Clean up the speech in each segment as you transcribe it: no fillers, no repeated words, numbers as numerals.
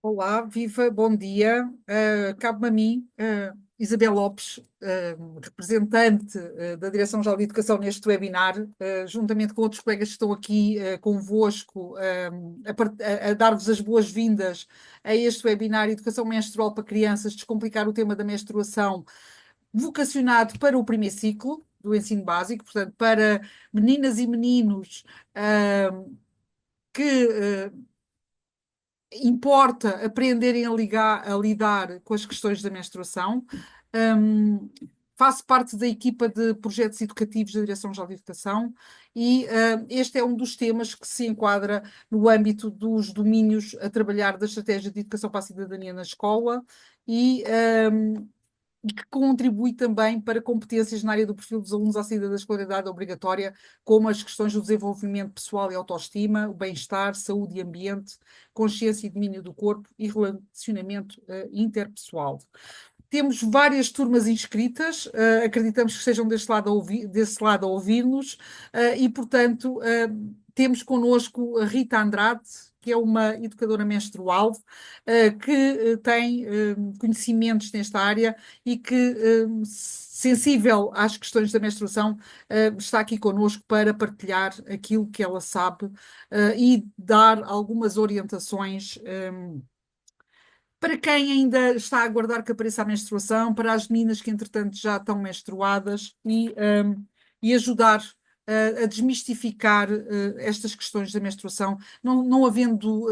Olá, viva, bom dia. Cabe-me a mim, Isabel Lopes, representante, da Direção-Geral de Educação neste webinar, juntamente com outros colegas que estão aqui, convosco, a dar-vos as boas-vindas a este webinar Educação Menstrual para Crianças, descomplicar o tema da menstruação, vocacionado para o primeiro ciclo do ensino básico, portanto, para meninas e meninos, que importa aprenderem a lidar com as questões da menstruação. Um, Faço parte da equipa de projetos educativos da Direção-Geral de Educação e este é um dos temas que se enquadra no âmbito dos domínios a trabalhar da Estratégia de Educação para a Cidadania na Escola e, um, e que contribui também para competências na área do perfil dos alunos à saída da escolaridade obrigatória, como as questões do desenvolvimento pessoal e autoestima, o bem-estar, saúde e ambiente, consciência e domínio do corpo e relacionamento interpessoal. Temos várias turmas inscritas, acreditamos que estejam desse lado a ouvir-nos, e, portanto, temos connosco a Rita Andrade, que é uma educadora menstrual, que tem conhecimentos nesta área e que, sensível às questões da menstruação, está aqui connosco para partilhar aquilo que ela sabe, e dar algumas orientações. Para quem ainda está a aguardar que apareça a menstruação, para as meninas que, entretanto, já estão menstruadas e ajudar a desmistificar estas questões da menstruação, não havendo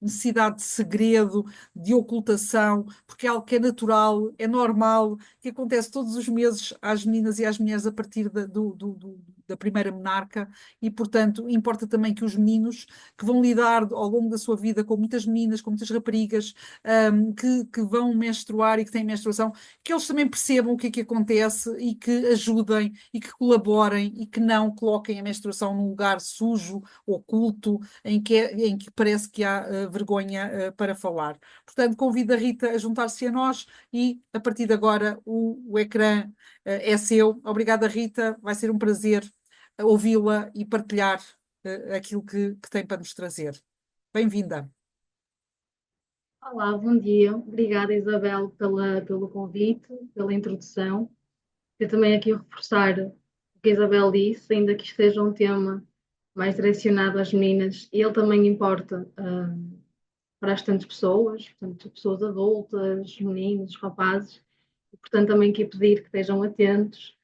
necessidade de segredo, de ocultação, porque é algo que é natural, é normal, que acontece todos os meses às meninas e às mulheres a partir da primeira menarca, e, portanto, importa também que os meninos que vão lidar ao longo da sua vida com muitas meninas, com muitas raparigas, que vão menstruar e que têm menstruação, que eles também percebam o que é que acontece e que ajudem e que colaborem e que não coloquem a menstruação num lugar sujo, oculto, em que parece que há vergonha para falar. Portanto, convido a Rita a juntar-se a nós e, a partir de agora, o ecrã é seu. Obrigada, Rita. Vai ser um prazer ouvi-la e partilhar aquilo que tem para nos trazer. Bem-vinda. Olá, bom dia. Obrigada, Isabel, pelo convite, pela introdução. Eu também aqui reforçar o que a Isabel disse, ainda que esteja um tema mais direcionado às meninas, ele também importa para as tantas pessoas, portanto, pessoas adultas, meninos, rapazes, e portanto também aqui pedir que estejam atentos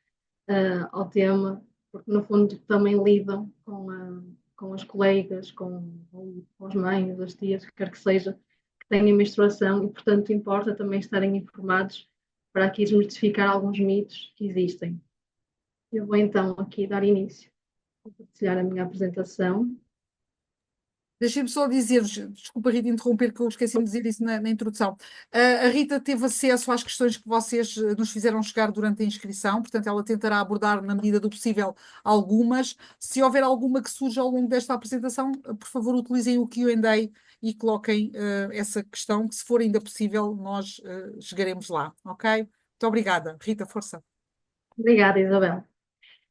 ao tema, porque no fundo também lidam com as colegas, com as mães, as tias, o que quer que seja, que têm menstruação e, portanto, importa também estarem informados para aqui desmistificar alguns mitos que existem. Eu vou então aqui dar início a partilhar a minha apresentação. Deixem-me só dizer-vos, desculpa, Rita, interromper, que eu esqueci de dizer isso na introdução. A Rita teve acesso às questões que vocês nos fizeram chegar durante a inscrição, portanto, ela tentará abordar, na medida do possível, algumas. Se houver alguma que surja ao longo desta apresentação, por favor, utilizem o Q&A e coloquem essa questão, que se for ainda possível, nós chegaremos lá, ok? Muito obrigada. Rita, força. Obrigada, Isabel.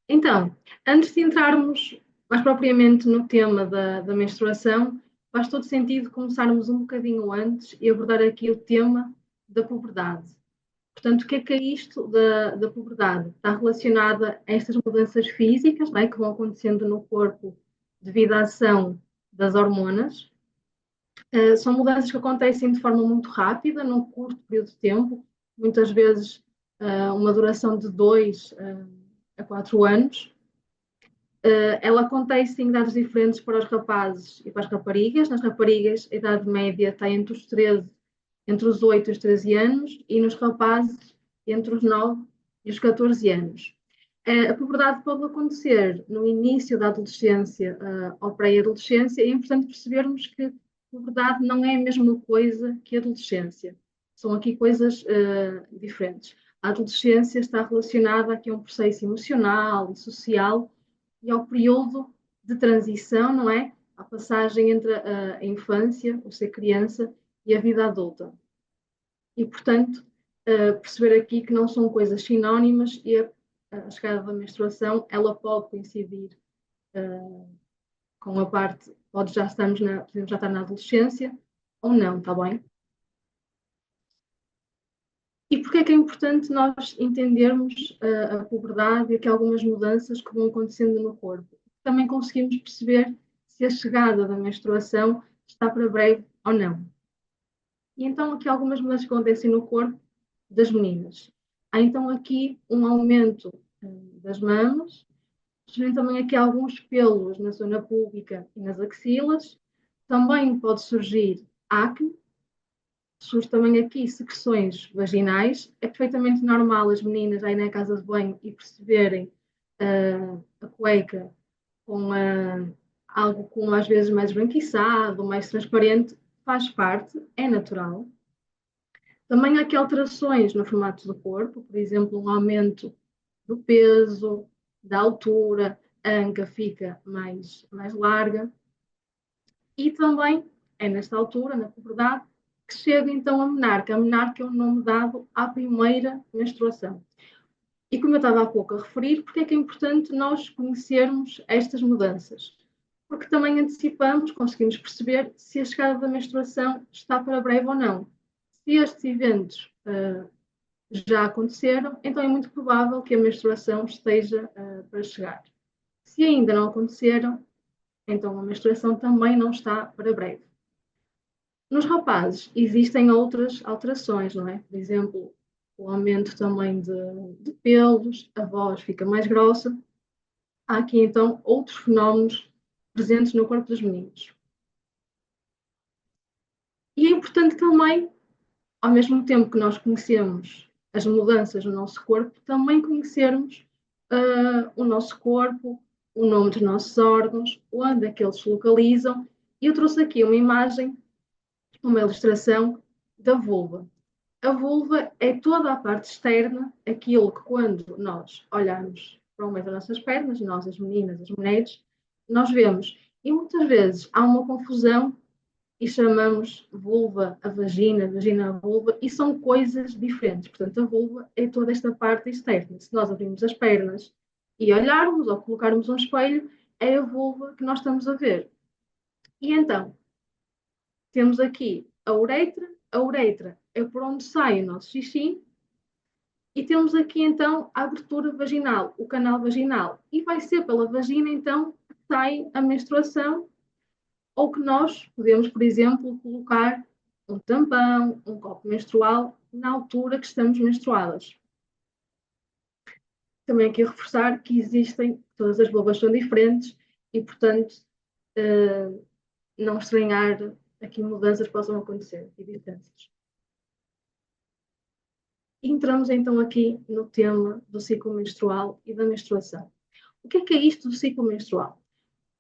Então, antes de entrarmos mais propriamente no tema da menstruação, faz todo sentido começarmos um bocadinho antes e abordar aqui o tema da puberdade. Portanto, o que é isto da puberdade? Está relacionada a estas mudanças físicas, não é, que vão acontecendo no corpo devido à ação das hormonas. São mudanças que acontecem de forma muito rápida, num curto período de tempo, muitas vezes uma duração de 2 a 4 anos. Ela acontece em idades diferentes para os rapazes e para as raparigas. Nas raparigas, a idade média está entre os 8 e os 13 anos, e nos rapazes, entre os 9 e os 14 anos. A puberdade pode acontecer no início da adolescência ou pré-adolescência, e é importante percebermos que a puberdade não é a mesma coisa que a adolescência. São aqui coisas diferentes. A adolescência está relacionada aqui a um processo emocional e social e ao período de transição, não é? A passagem entre a infância, o ser criança, e a vida adulta. E, portanto, perceber aqui que não são coisas sinónimas e a chegada da menstruação, ela pode coincidir com a parte, podemos já estar na adolescência, ou não, está bem? E porquê é que é importante nós entendermos a puberdade e aqui algumas mudanças que vão acontecendo no corpo? Também conseguimos perceber se a chegada da menstruação está para breve ou não. E então aqui algumas mudanças que acontecem no corpo das meninas. Há então aqui um aumento das mamas, surgem também aqui alguns pelos na zona púbica e nas axilas, também pode surgir acne, surge também aqui secreções vaginais. É perfeitamente normal as meninas aí na casa de banho e perceberem a cueca com algo com às vezes mais esbranquiçado, mais transparente, faz parte, é natural. Também há aqui alterações no formato do corpo, por exemplo, um aumento do peso, da altura, a anca fica mais larga. E também é nesta altura, na puberdade, que chega então a menarca. A menarca é o nome dado à primeira menstruação. E como eu estava há pouco a referir, porque é que é importante nós conhecermos estas mudanças? Porque também antecipamos, conseguimos perceber se a chegada da menstruação está para breve ou não. Se estes eventos já aconteceram, então é muito provável que a menstruação esteja para chegar. Se ainda não aconteceram, então a menstruação também não está para breve. Nos rapazes existem outras alterações, não é? Por exemplo, o aumento também de pelos, a voz fica mais grossa. Há aqui então outros fenómenos presentes no corpo dos meninos. E é importante também, ao mesmo tempo que nós conhecemos as mudanças no nosso corpo, também conhecermos o nosso corpo, o nome dos nossos órgãos, onde é que eles se localizam. E eu trouxe aqui uma imagem, uma ilustração da vulva. A vulva é toda a parte externa, aquilo que quando nós olhamos para o meio das nossas pernas, nós, as meninas, as mulheres, nós vemos. E muitas vezes há uma confusão e chamamos vulva a vagina a vulva, e são coisas diferentes. Portanto, a vulva é toda esta parte externa. Se nós abrirmos as pernas e olharmos ou colocarmos um espelho, é a vulva que nós estamos a ver. E então, temos aqui a uretra é por onde sai o nosso xixi, e temos aqui então a abertura vaginal, o canal vaginal, e vai ser pela vagina então que sai a menstruação, ou que nós podemos, por exemplo, colocar um tampão, um copo menstrual na altura que estamos menstruadas. Também aqui reforçar que existem, todas as vulvas são diferentes e, portanto, não estranhar aqui mudanças que possam acontecer e diferenças. Entramos então aqui no tema do ciclo menstrual e da menstruação. O que é isto do ciclo menstrual?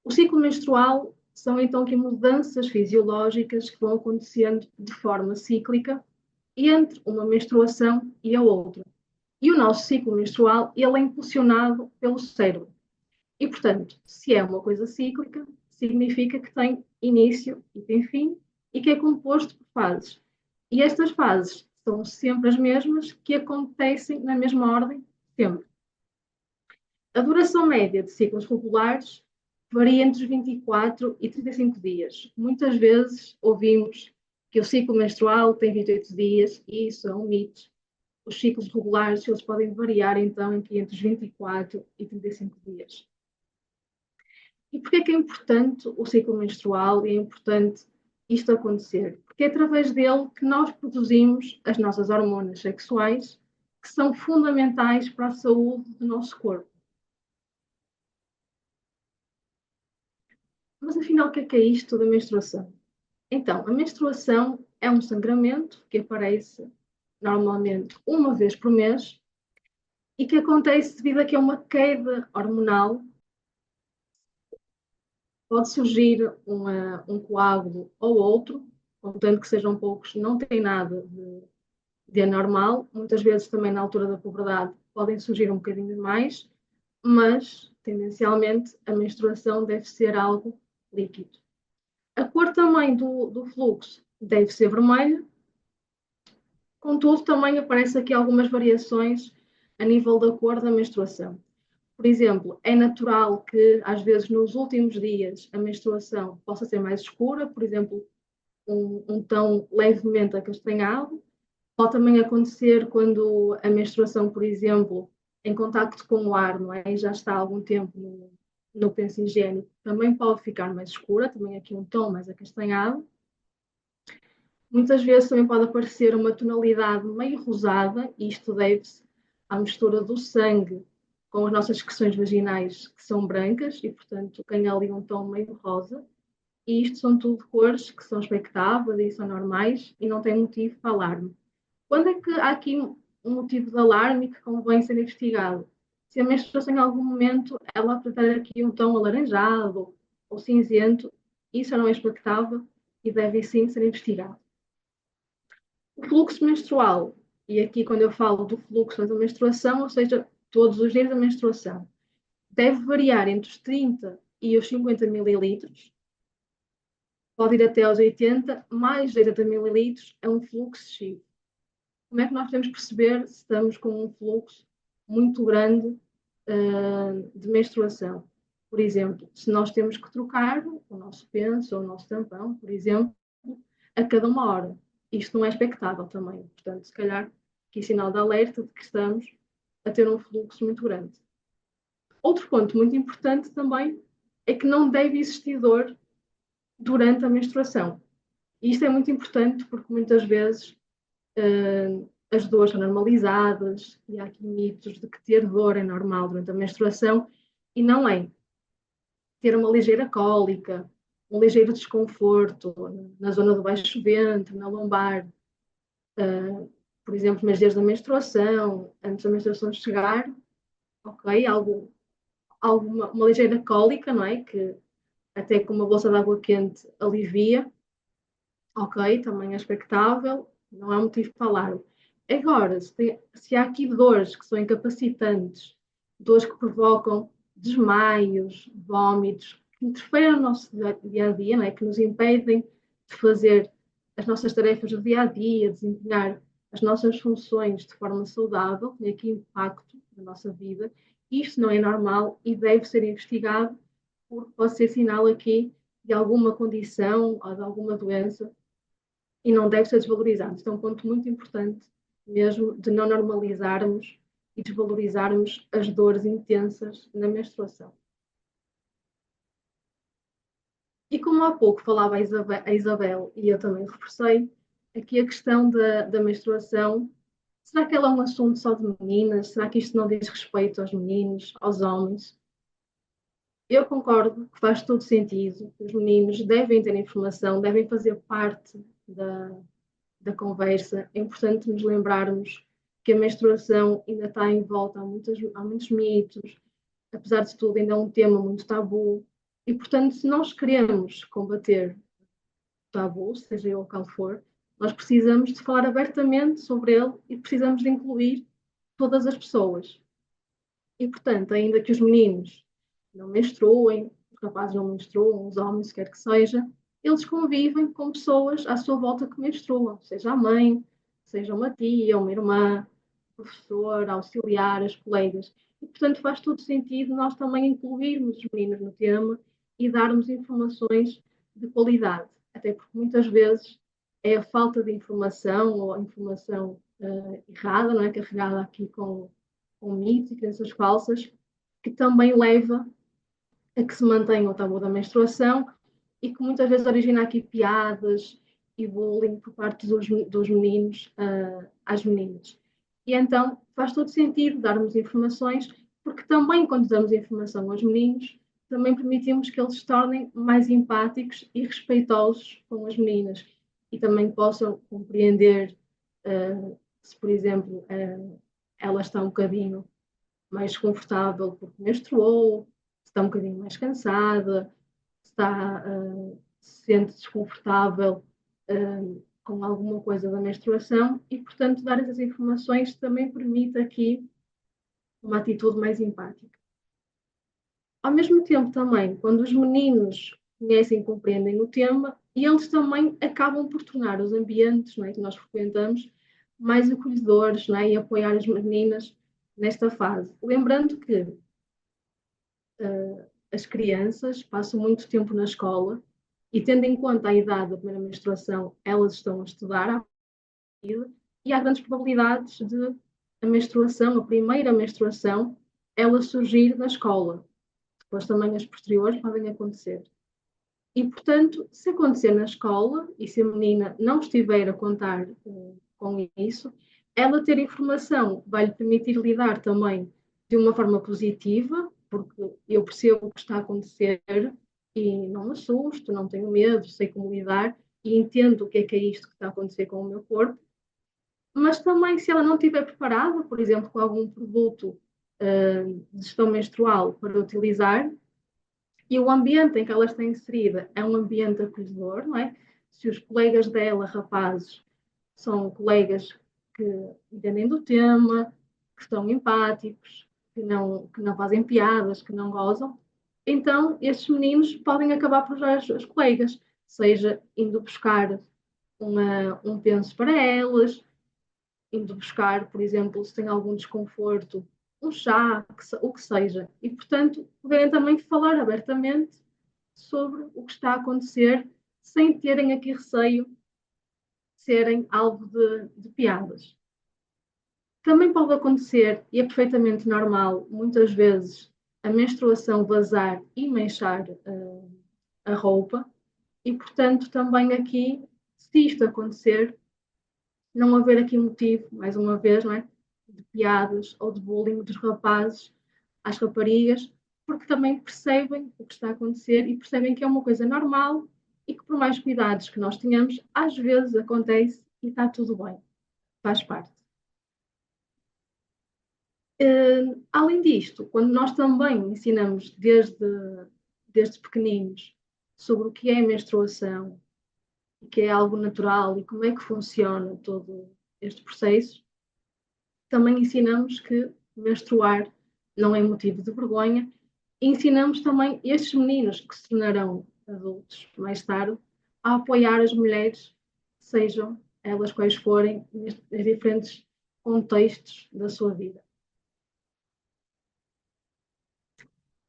O ciclo menstrual são então aqui mudanças fisiológicas que vão acontecendo de forma cíclica entre uma menstruação e a outra. E o nosso ciclo menstrual ele é impulsionado pelo cérebro. E, portanto, se é uma coisa cíclica, significa que tem início e tem fim e que é composto por fases. E estas fases são sempre as mesmas, que acontecem na mesma ordem, sempre. A duração média de ciclos regulares varia entre os 24 e 35 dias. Muitas vezes ouvimos que o ciclo menstrual tem 28 dias, e isso é um mito. Os ciclos regulares eles podem variar, então, entre os 24 e 35 dias. E porquê que é importante o ciclo menstrual e é importante isto acontecer? Porque é através dele que nós produzimos as nossas hormonas sexuais, que são fundamentais para a saúde do nosso corpo. Mas afinal, o que é isto da menstruação? Então, a menstruação é um sangramento que aparece normalmente uma vez por mês e que acontece devido a que é uma queda hormonal. Pode surgir um coágulo ou outro, contanto que sejam poucos, não tem nada de anormal. Muitas vezes também na altura da puberdade podem surgir um bocadinho mais, mas tendencialmente a menstruação deve ser algo líquido. A cor também do fluxo deve ser vermelha, contudo também aparecem aqui algumas variações a nível da cor da menstruação. Por exemplo, é natural que, às vezes, nos últimos dias, a menstruação possa ser mais escura, por exemplo, um tom levemente acastanhado. Pode também acontecer quando a menstruação, por exemplo, em contacto com o ar, não é? Já está há algum tempo no penso higiênico, também pode ficar mais escura, também aqui um tom mais acastanhado. Muitas vezes também pode aparecer uma tonalidade meio rosada, e isto deve-se à mistura do sangue com as nossas secreções vaginais, que são brancas, e portanto ganha ali um tom meio rosa. E isto são tudo cores que são expectáveis e são normais e não tem motivo para alarme. Quando é que há aqui um motivo de alarme que convém ser investigado? Se a menstruação em algum momento ela apresentar aqui um tom alaranjado ou cinzento, isso não é expectável e deve sim ser investigado. O fluxo menstrual, e aqui quando eu falo do fluxo da menstruação, ou seja, todos os dias da menstruação, deve variar entre os 30 e os 50 mililitros, pode ir até aos 80, mais de 80 mililitros é um fluxo excessivo. Como é que nós podemos perceber se estamos com um fluxo muito grande de menstruação? Por exemplo, se nós temos que trocar o nosso penso ou o nosso tampão, por exemplo, a cada 1 hora. Isto não é expectável também. Portanto, se calhar, aqui sinal de alerta de que estamos a ter um fluxo muito grande. Outro ponto muito importante também é que não deve existir dor durante a menstruação. E isto é muito importante porque muitas vezes as dores são normalizadas e há aqui mitos de que ter dor é normal durante a menstruação e não é. Ter uma ligeira cólica, um ligeiro desconforto na zona do baixo ventre, na lombar, por exemplo, nos dias da menstruação, antes da menstruação chegar, ok, uma ligeira cólica, não é? Que até com uma bolsa de água quente alivia, ok, também é expectável, não há motivo para alarme. Agora, se há aqui dores que são incapacitantes, dores que provocam desmaios, vômitos, que interferem no nosso dia a dia, não é? Que nos impedem de fazer as nossas tarefas do dia a dia, desempenhar as nossas funções de forma saudável, tem aqui impacto na nossa vida, isto não é normal e deve ser investigado, porque pode ser sinal aqui de alguma condição ou de alguma doença e não deve ser desvalorizado. Isto é um ponto muito importante, mesmo de não normalizarmos e desvalorizarmos as dores intensas na menstruação. E como há pouco falava a Isabel e eu também reforcei, aqui a questão da menstruação, será que ela é um assunto só de meninas? Será que isto não diz respeito aos meninos, aos homens? Eu concordo que faz todo sentido. Os meninos devem ter informação, devem fazer parte da conversa. É importante nos lembrarmos que a menstruação ainda está em volta, há muitos mitos, apesar de tudo, ainda é um tema muito tabu. E, portanto, se nós queremos combater o tabu, seja ele qual for, nós precisamos de falar abertamente sobre ele e precisamos de incluir todas as pessoas. E, portanto, ainda que os meninos não menstruem, os rapazes não menstruam, os homens, quer que seja, eles convivem com pessoas à sua volta que menstruam, seja a mãe, seja uma tia, uma irmã, professor, auxiliar, as colegas. E, portanto, faz todo sentido nós também incluirmos os meninos no tema e darmos informações de qualidade, até porque muitas vezes é a falta de informação ou a informação errada, não é? Carregada aqui com mitos e crenças falsas, que também leva a que se mantenha o tabu da menstruação e que muitas vezes origina aqui piadas e bullying por parte dos meninos às meninas. E então faz todo sentido darmos informações, porque também quando damos informação aos meninos, também permitimos que eles se tornem mais empáticos e respeitosos com as meninas e também possam compreender se, por exemplo, ela está um bocadinho mais confortável porque menstruou, se está um bocadinho mais cansada, se sente desconfortável com alguma coisa da menstruação e, portanto, dar essas informações também permite aqui uma atitude mais empática. Ao mesmo tempo, também, quando os meninos conhecem e compreendem o tema, eles também acabam por tornar os ambientes, não é, que nós frequentamos mais acolhedores, não é, e apoiar as meninas nesta fase. Lembrando que as crianças passam muito tempo na escola e tendo em conta a idade da primeira menstruação, elas estão a estudar à partida, e há grandes probabilidades de a menstruação, a primeira menstruação, ela surgir na escola. Depois também as posteriores podem acontecer. E, portanto, se acontecer na escola, e se a menina não estiver a contar com isso, ela ter informação vai lhe permitir lidar também de uma forma positiva, porque eu percebo o que está a acontecer e não me assusto, não tenho medo, sei como lidar e entendo o que é isto que está a acontecer com o meu corpo. Mas também, se ela não estiver preparada, por exemplo, com algum produto de gestão menstrual para utilizar, e o ambiente em que ela está inserida é um ambiente acolhedor, não é? Se os colegas dela, rapazes, são colegas que entendem do tema, que estão empáticos, que não fazem piadas, que não gozam, então estes meninos podem acabar por ajudar as colegas, seja indo buscar um penso para elas, indo buscar, por exemplo, se tem algum desconforto, um chá, o que seja. E, portanto, poderem também falar abertamente sobre o que está a acontecer, sem terem aqui receio de serem alvo de piadas. Também pode acontecer, e é perfeitamente normal, muitas vezes, a menstruação vazar e manchar a roupa, e, portanto, também aqui, se isto acontecer, não haver aqui motivo, mais uma vez, não é? De piadas ou de bullying dos rapazes às raparigas, porque também percebem o que está a acontecer e percebem que é uma coisa normal e que por mais cuidados que nós tenhamos, às vezes acontece e está tudo bem, faz parte. Além disto, quando nós também ensinamos desde pequeninos sobre o que é a menstruação, que é algo natural e como é que funciona todo este processo, também ensinamos que menstruar não é motivo de vergonha. E ensinamos também estes meninos que se tornarão adultos mais tarde a apoiar as mulheres, sejam elas quais forem, nos diferentes contextos da sua vida.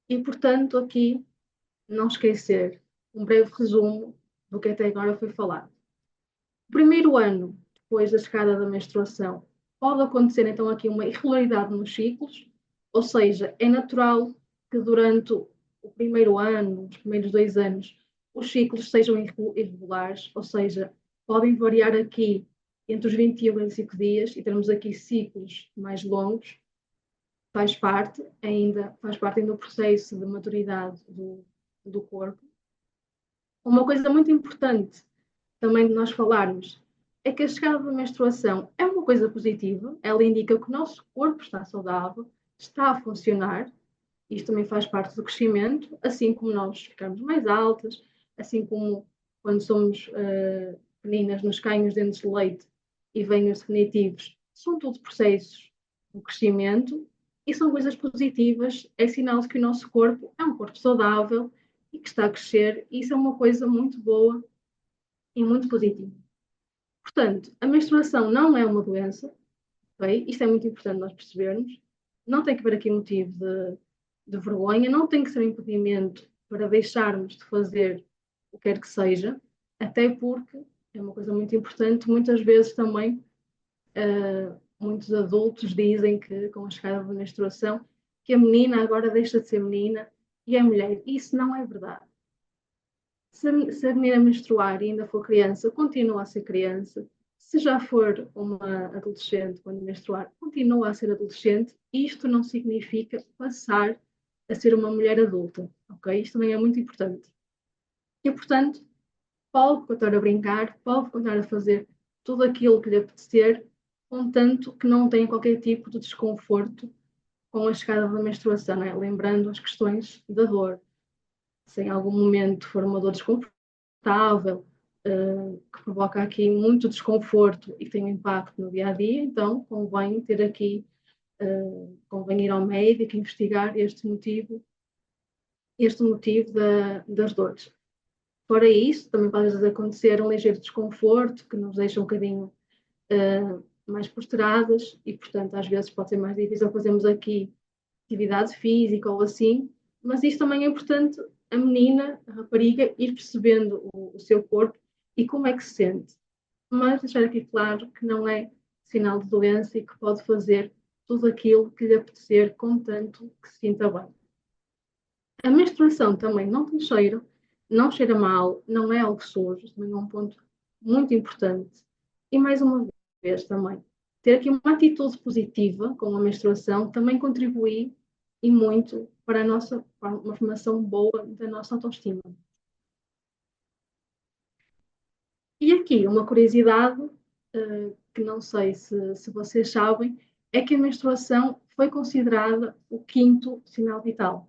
E, portanto, aqui, não esquecer um breve resumo do que até agora foi falado. O primeiro ano, depois da chegada da menstruação, pode acontecer então aqui uma irregularidade nos ciclos, ou seja, é natural que durante o primeiro ano, os primeiros 2 anos, os ciclos sejam irregulares, ou seja, podem variar aqui entre os 21 e 25 dias e termos aqui ciclos mais longos, faz parte ainda do processo de maturidade do corpo. Uma coisa muito importante também de nós falarmos é que a chegada da menstruação é uma coisa positiva, ela indica que o nosso corpo está saudável, está a funcionar, isto também faz parte do crescimento, assim como nós ficamos mais altas, assim como quando somos meninas nos caem os dentes de leite e vêm os definitivos, são tudo processos do crescimento e são coisas positivas, é sinal de que o nosso corpo é um corpo saudável e que está a crescer, e isso é uma coisa muito boa e muito positiva. Portanto, a menstruação não é uma doença, okay? Isto é muito importante nós percebermos, não tem que haver aqui motivo de vergonha, não tem que ser um impedimento para deixarmos de fazer o que quer que seja, até porque é uma coisa muito importante, muitas vezes também muitos adultos dizem que com a chegada da menstruação que a menina agora deixa de ser menina e é mulher. Isso não é verdade. Se a menina menstruar e ainda for criança, continua a ser criança. Se já for uma adolescente quando menstruar, continua a ser adolescente. Isto não significa passar a ser uma mulher adulta, ok? Isto também é muito importante. E, portanto, pode continuar a brincar, pode continuar a fazer tudo aquilo que lhe apetecer, contanto que não tenha qualquer tipo de desconforto com a chegada da menstruação, né? Lembrando as questões da dor. Se em algum momento for uma dor desconfortável, que provoca aqui muito desconforto e tem um impacto no dia a dia, então convém ter aqui, convém ir ao médico investigar este motivo das dores. Fora isso, também pode às vezes acontecer um ligeiro desconforto que nos deixa um bocadinho mais posturadas e, portanto, às vezes pode ser mais difícil fazermos aqui atividade física ou assim, mas isto também é importante a menina, a rapariga, ir percebendo o seu corpo e como é que se sente. Mas deixar aqui claro que não é sinal de doença e que pode fazer tudo aquilo que lhe apetecer, contanto que se sinta bem. A menstruação também não tem cheiro, não cheira mal, não é algo sujo, também é um ponto muito importante. E mais uma vez também, ter aqui uma atitude positiva com a menstruação também contribui e muito para, para uma formação boa da nossa autoestima. E aqui uma curiosidade, que não sei se vocês sabem, é que a menstruação foi considerada o quinto sinal vital.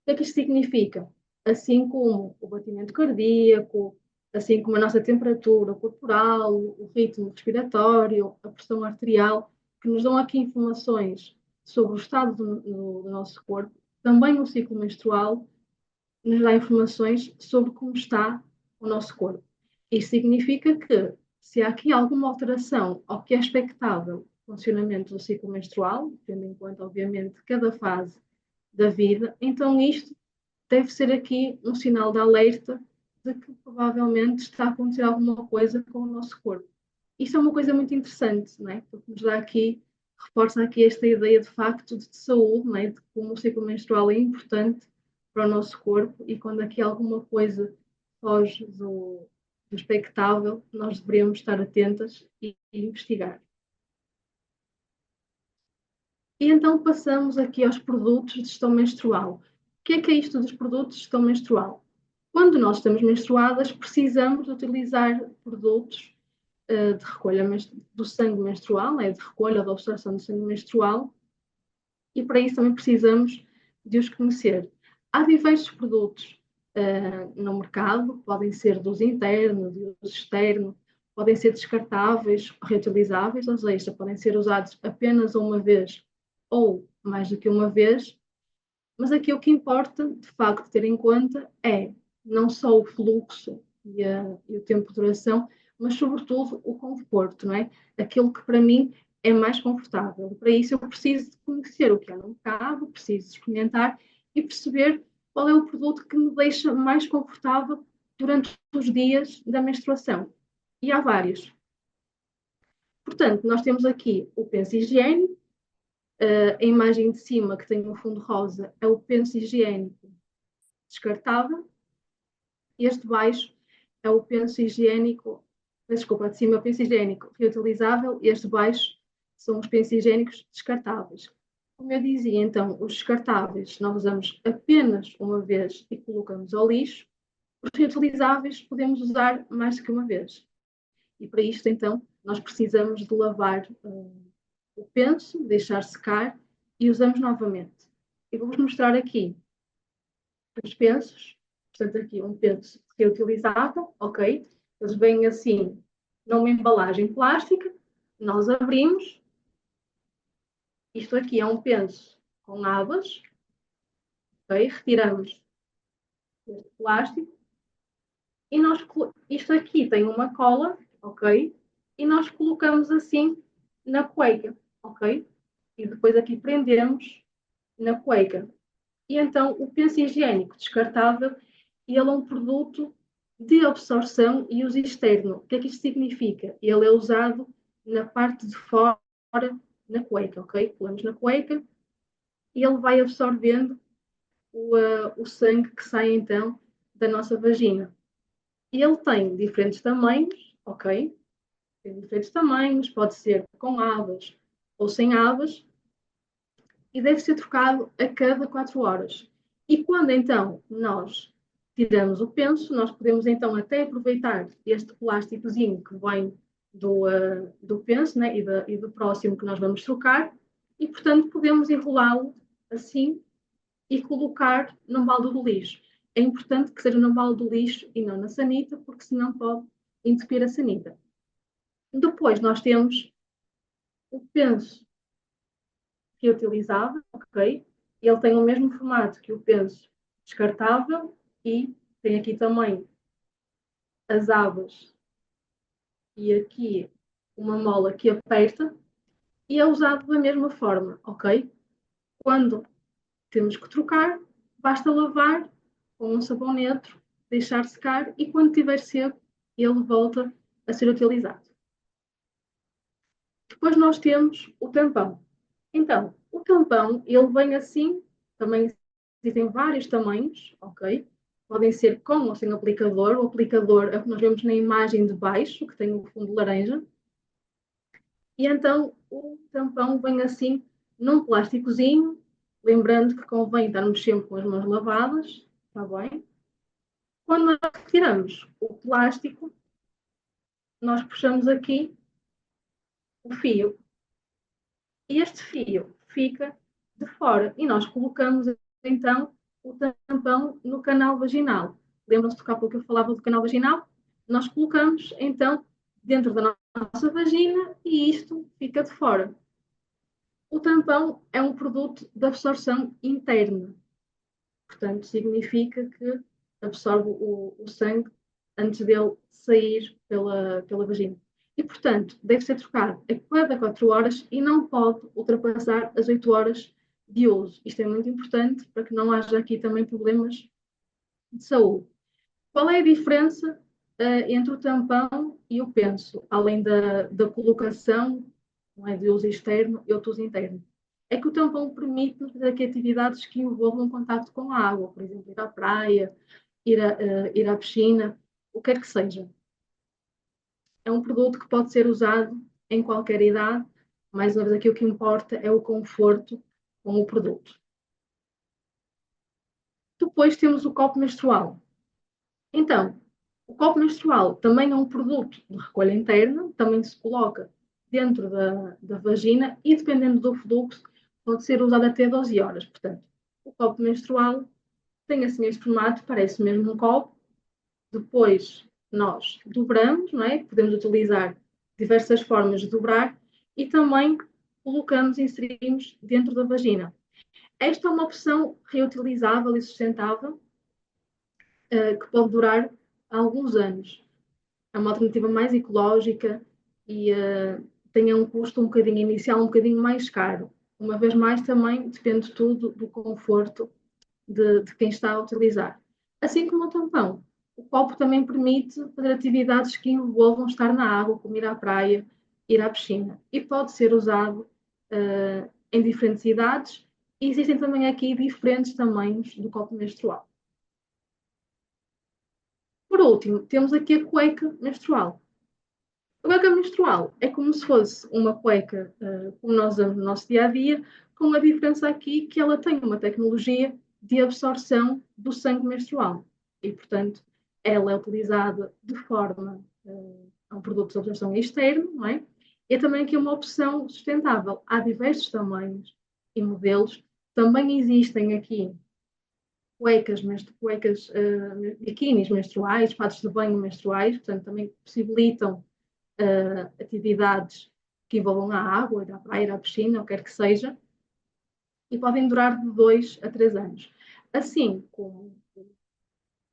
O que é que isto significa? Assim como o batimento cardíaco, assim como a nossa temperatura corporal, o ritmo respiratório, a pressão arterial, que nos dão aqui informações sobre o estado do nosso corpo, também o ciclo menstrual nos dá informações sobre como está o nosso corpo. Isso significa que, se há aqui alguma alteração ao que é expectável o funcionamento do ciclo menstrual, tendo em conta, obviamente, cada fase da vida, então isto deve ser aqui um sinal de alerta de que provavelmente está a acontecer alguma coisa com o nosso corpo. Isso é uma coisa muito interessante, não é? Porque nos dá aqui, reforça aqui esta ideia de facto de saúde, não é? De como o ciclo menstrual é importante para o nosso corpo e quando aqui alguma coisa foge do expectável, nós deveríamos estar atentas e investigar. E então passamos aqui aos produtos de gestão menstrual. O que é isto dos produtos de gestão menstrual? Quando nós estamos menstruadas, precisamos de utilizar produtos de recolha do sangue menstrual, de recolha da absorção do sangue menstrual, e para isso também precisamos de os conhecer. Há diversos produtos no mercado, podem ser de uso interno, de uso externo, podem ser descartáveis, reutilizáveis, ou seja, podem ser usados apenas uma vez ou mais do que uma vez, mas aqui o que importa, de facto, ter em conta é não só o fluxo e o tempo de duração, mas sobretudo o conforto, não é? Aquilo que para mim é mais confortável. Para isso eu preciso de conhecer o que há no mercado, preciso experimentar e perceber qual é o produto que me deixa mais confortável durante os dias da menstruação. E há vários. Portanto, nós temos aqui o penso higiênico, a imagem de cima, que tem um fundo rosa, é o penso higiênico descartável. Este de baixo é o penso higiênico, desculpa, de cima é o penso higiênico reutilizável e este de baixo são os pensos higiênicos descartáveis. Como eu dizia, então, os descartáveis nós usamos apenas uma vez e colocamos ao lixo. Os reutilizáveis podemos usar mais do que uma vez. E para isto, então, nós precisamos de lavar o penso, deixar secar e usamos novamente. E vou-vos mostrar aqui os pensos. Portanto, aqui um penso reutilizável, ok? Eles vêm assim, numa embalagem plástica, nós abrimos. Isto aqui é um penso com abas, ok? Retiramos este plástico e nós, isto aqui tem uma cola, ok? E nós colocamos assim na cueca, ok? E depois aqui prendemos na cueca. E então o penso higiênico descartável, ele é um produto de absorção e uso externo. O que é que isto significa? Ele é usado na parte de fora, na cueca, ok? Pulamos na cueca e ele vai absorvendo o sangue que sai então da nossa vagina. E ele tem diferentes tamanhos, ok? Tem diferentes tamanhos, pode ser com abas ou sem abas, e deve ser trocado a cada 4 horas. E quando então nós tiramos o penso, nós podemos então até aproveitar este plásticozinho que vem do penso, né, e do próximo que nós vamos trocar, e portanto podemos enrolá-lo assim e colocar num balde do lixo. É importante que seja no balde do lixo e não na sanita, porque senão pode entupir a sanita. Depois nós temos o penso reutilizável, ok? Ele tem o mesmo formato que o penso descartável e tem aqui também as abas e aqui uma mola que aperta e é usado da mesma forma, ok? Quando temos que trocar, basta lavar com um sabão neutro, deixar secar e quando estiver seco, ele volta a ser utilizado. Depois nós temos o tampão. Então, o tampão, ele vem assim, também existem vários tamanhos, ok? Podem ser com ou sem aplicador. O aplicador é o que nós vemos na imagem de baixo, que tem o fundo laranja. E então o tampão vem assim num plásticozinho, lembrando que convém estarmos sempre com as mãos lavadas, está bem? Quando nós retiramos o plástico, nós puxamos aqui o fio. E este fio fica de fora e nós colocamos então o tampão no canal vaginal. Lembram-se do pouco que eu falava do canal vaginal? Nós colocamos então dentro da nossa vagina e isto fica de fora. O tampão é um produto de absorção interna, portanto, significa que absorve o sangue antes dele sair pela vagina. E, portanto, deve ser trocado a cada 4 horas e não pode ultrapassar as 8 horas de uso. Isto é muito importante para que não haja aqui também problemas de saúde. Qual é a diferença entre o tampão e o penso, além da colocação, não é, de uso externo e outro uso interno? É que o tampão permite-nos fazer aqui atividades que envolvam contato com a água, por exemplo, ir à praia, ir à piscina, o que quer que seja. É um produto que pode ser usado em qualquer idade, mais uma vez aqui o que importa é o conforto com o produto. Depois temos o copo menstrual. Então, o copo menstrual também é um produto de recolha interna, também se coloca dentro da vagina e, dependendo do fluxo, pode ser usado até 12 horas. Portanto, o copo menstrual tem assim este formato, parece mesmo um copo. Depois nós dobramos, não é? Podemos utilizar diversas formas de dobrar e também colocamos, inserimos dentro da vagina. Esta é uma opção reutilizável e sustentável que pode durar alguns anos. É uma alternativa mais ecológica e tem um custo um bocadinho inicial, um bocadinho mais caro. Uma vez mais, também depende tudo do conforto de quem está a utilizar. Assim como o tampão. O copo também permite fazer atividades que envolvam estar na água, como ir à praia, ir à piscina. E pode ser usado em diferentes idades. E existem também aqui diferentes tamanhos do copo menstrual. Por último, temos aqui a cueca menstrual. A cueca menstrual é como se fosse uma cueca, como nós usamos no nosso dia a dia, com a diferença aqui que ela tem uma tecnologia de absorção do sangue menstrual. E, portanto, ela é utilizada de forma a um produto de absorção externo, não é? E é também aqui uma opção sustentável. Há diversos tamanhos e modelos. Também existem aqui cuecas, biquínis menstruais, fatos de banho menstruais, portanto, também possibilitam atividades que envolvam a água, ir à praia, ir à piscina, o que quer que seja, e podem durar de 2 a 3 anos. Assim como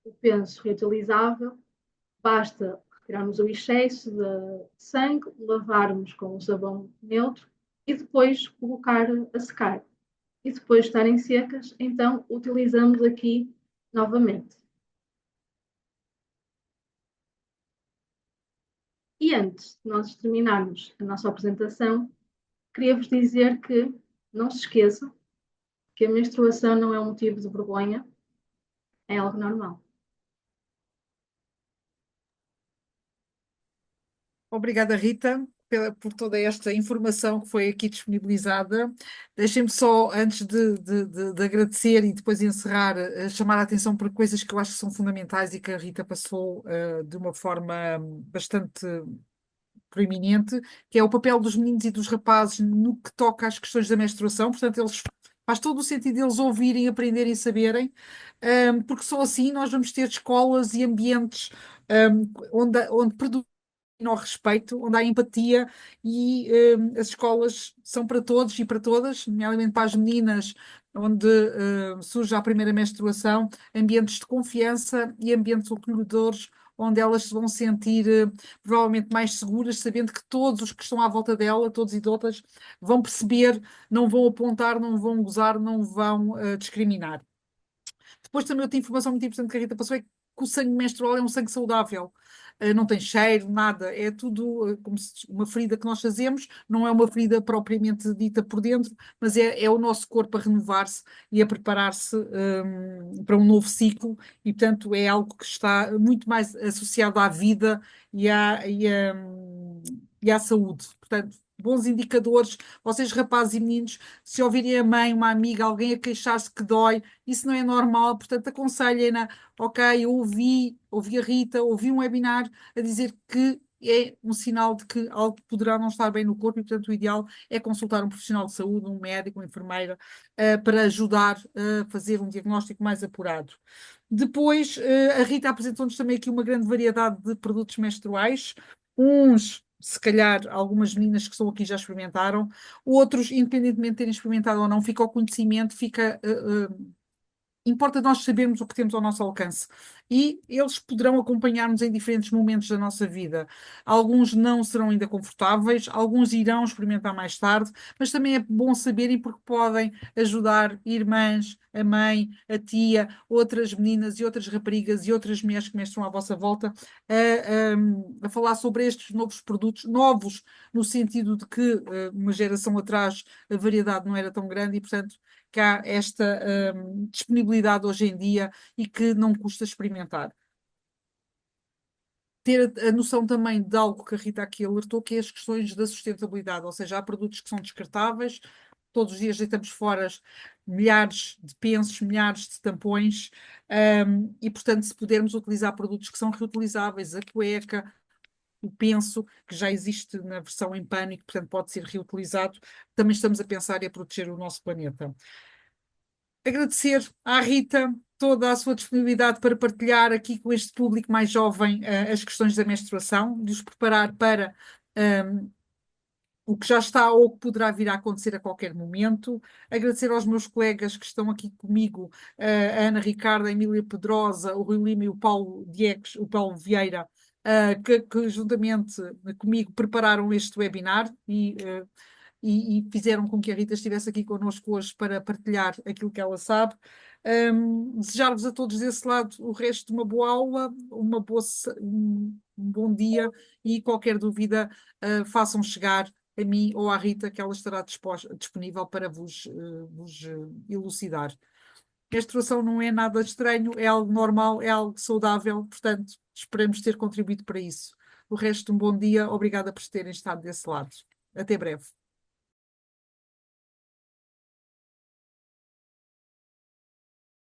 o penso reutilizável, basta retirarmos o excesso de sangue, lavarmos com o sabão neutro e depois colocar a secar. E depois de estarem secas, então utilizamos aqui novamente. E antes de nós terminarmos a nossa apresentação, queria-vos dizer que não se esqueçam que a menstruação não é um motivo de vergonha, é algo normal. Obrigada, Rita, por toda esta informação que foi aqui disponibilizada. Deixem-me só, antes de agradecer e depois encerrar, chamar a atenção para coisas que eu acho que são fundamentais e que a Rita passou de uma forma bastante proeminente, que é o papel dos meninos e dos rapazes no que toca às questões da menstruação. Portanto, faz todo o sentido eles ouvirem, aprenderem, saberem, porque só assim nós vamos ter escolas e ambientes onde produzem ao respeito, onde há empatia e as escolas são para todos e para todas, nomeadamente para as meninas, onde surge a primeira menstruação, ambientes de confiança e ambientes acolhedores, onde elas se vão sentir provavelmente mais seguras, sabendo que todos os que estão à volta dela, todos e todas, vão perceber, não vão apontar, não vão gozar, não vão discriminar. Depois também outra informação muito importante que a Rita passou é que o sangue menstrual é um sangue saudável. Não tem cheiro, nada, é tudo como uma ferida que nós fazemos, não é uma ferida propriamente dita por dentro, mas é o nosso corpo a renovar-se e a preparar-se para um novo ciclo, e portanto é algo que está muito mais associado à vida e à saúde. Portanto, bons indicadores, vocês rapazes e meninos, se ouvirem a mãe, uma amiga, alguém a queixar-se que dói, isso não é normal, portanto aconselhem-na, ok, eu ouvi a Rita, ouvi um webinar a dizer que é um sinal de que algo poderá não estar bem no corpo e, portanto, o ideal é consultar um profissional de saúde, um médico, uma enfermeira, para ajudar a fazer um diagnóstico mais apurado. Depois, a Rita apresentou-nos também aqui uma grande variedade de produtos menstruais, uns se calhar algumas meninas que estão aqui já experimentaram, outros, independentemente de terem experimentado ou não, fica o conhecimento, importa nós sabermos o que temos ao nosso alcance. E eles poderão acompanhar-nos em diferentes momentos da nossa vida. Alguns não serão ainda confortáveis, alguns irão experimentar mais tarde, mas também é bom saberem porque podem ajudar irmãs, a mãe, a tia, outras meninas e outras raparigas e outras mulheres que estão à vossa volta a falar sobre estes novos produtos, novos no sentido de que uma geração atrás a variedade não era tão grande e, portanto, que há esta disponibilidade hoje em dia e que não custa experimentar. Ter a noção também de algo que a Rita aqui alertou, que é as questões da sustentabilidade, ou seja, há produtos que são descartáveis, todos os dias deitamos fora milhares de pensos, milhares de tampões, e portanto, se pudermos utilizar produtos que são reutilizáveis, a cueca, o penso, que já existe na versão em pano e que, portanto, pode ser reutilizado, também estamos a pensar e a proteger o nosso planeta. Agradecer à Rita toda a sua disponibilidade para partilhar aqui com este público mais jovem as questões da menstruação, de os preparar para o que já está ou o que poderá vir a acontecer a qualquer momento. Agradecer aos meus colegas que estão aqui comigo, a Ana Ricardo, a Emília Pedrosa, o Rui Lima e o Paulo Diegues, o Paulo Vieira, que juntamente comigo prepararam este webinar e fizeram com que a Rita estivesse aqui connosco hoje para partilhar aquilo que ela sabe. Desejar-vos a todos desse lado o resto de uma boa aula, um bom dia, e qualquer dúvida façam chegar a mim ou à Rita, que ela estará disponível para vos elucidar. A menstruação não é nada estranho, é algo normal, é algo saudável, portanto, esperemos ter contribuído para isso. O resto, um bom dia, obrigada por terem estado desse lado. Até breve.